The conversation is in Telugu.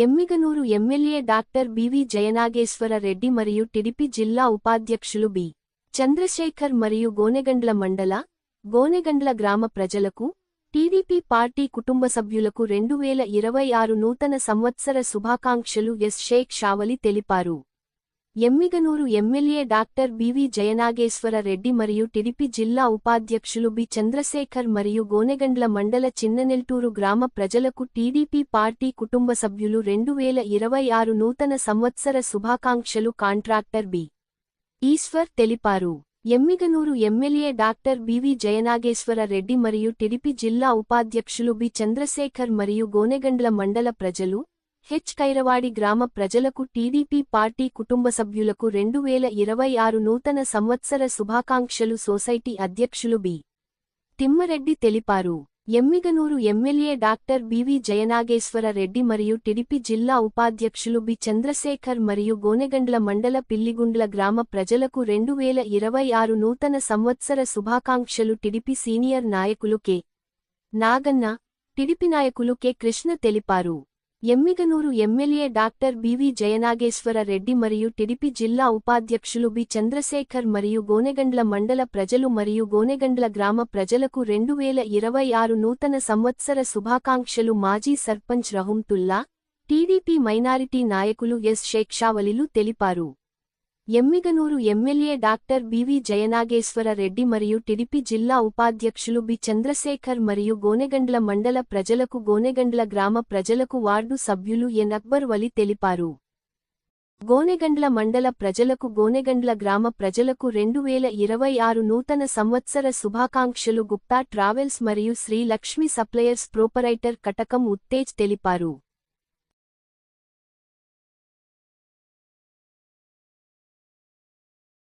Emmiganur MLA doctor BV Jayanageswara Reddy మరియు టిడిపి జిల్లా ఉపాధ్యక్షులు బి. చంద్రశేఖర్ మరియు గోనెగండ్ల మండల, గోనెగండ్ల గ్రామ ప్రజలకు, టీడీపీ పార్టీ కుటుంబ సభ్యులకు 2026 నూతన సంవత్సర శుభాకాంక్షలు ఎస్. షేక్ షావలి తెలిపారు. Emmiganur MLA doctor BV Jayanageswara Reddy మరియు టిడిపి జిల్లా ఉపాధ్యక్షులు బి. చంద్రశేఖర్ మరియు గోనెగండ్ల మండల చిన్ననెల్టూరు గ్రామ ప్రజలకు టీడీపీ పార్టీ కుటుంబ సభ్యులు 2026 నూతన సంవత్సర శుభాకాంక్షలు కాంట్రాక్టర్ బి. ఈశ్వర్ తెలిపారు. Emmiganur MLA doctor BV Jayanageswara Reddy మరియు టిడిపి జిల్లా ఉపాధ్యక్షులు బి. చంద్రశేఖర్ మరియు గోనెగండ్ల మండల ప్రజలు, కైరవాడి గ్రామ ప్రజలకు టీడీపీ పార్టీ కుటుంబ సభ్యులకు 2026 నూతన సంవత్సర శుభాకాంక్షలు సొసైటీ అధ్యక్షులు బి. తిమ్మారెడ్డి తెలిపారు. Emmiganur MLA doctor BV Jayanageswara Reddy మరియు టిడిపి జిల్లా ఉపాధ్యక్షులు బి. చంద్రశేఖర్ మరియు గోనెగండ్ల మండల పిల్లిగుండ్ల గ్రామ ప్రజలకు 2026 నూతన సంవత్సర శుభాకాంక్షలు టిడిపి సీనియర్ నాయకులు కె. నాగన్న, టిడిపి నాయకులు కె. కృష్ణ తెలిపారు. Emmiganur MLA doctor BV Jayanageswara Reddy మరియు టిడిపి జిల్లా ఉపాధ్యక్షులు బి. చంద్రశేఖర్ మరియు గోనెగండ్ల మండల ప్రజలు మరియు గోనెగండ్ల గ్రామ ప్రజలకు 2026 నూతన సంవత్సర శుభాకాంక్షలు మాజీ సర్పంచ్ రహుంతుల్లా, టీడీపీ మైనారిటీ నాయకులు ఎస్. షేక్ షావలిలు తెలిపారు. Emmiganur MLA doctor BV Jayanageswara Reddy మరియు టిడిపి జిల్లా ఉపాధ్యక్షులు బి. చంద్రశేఖర్ మరియు గోనెగండ్ల మండల ప్రజలకు గోనెగండ్ల గ్రామ ప్రజలకు వార్డు సభ్యులు ఎన్. అక్బర్ వలి తెలిపారు. గోనెగండ్ల మండల ప్రజలకు గోనెగండ్ల గ్రామ ప్రజలకు 2026 నూతన సంవత్సర శుభాకాంక్షలు గుప్తా ట్రావెల్స్ మరియు శ్రీ లక్ష్మీ సప్లయర్స్ ప్రొపరైటర్ కటకం ఉత్తేజ్ తెలిపారు.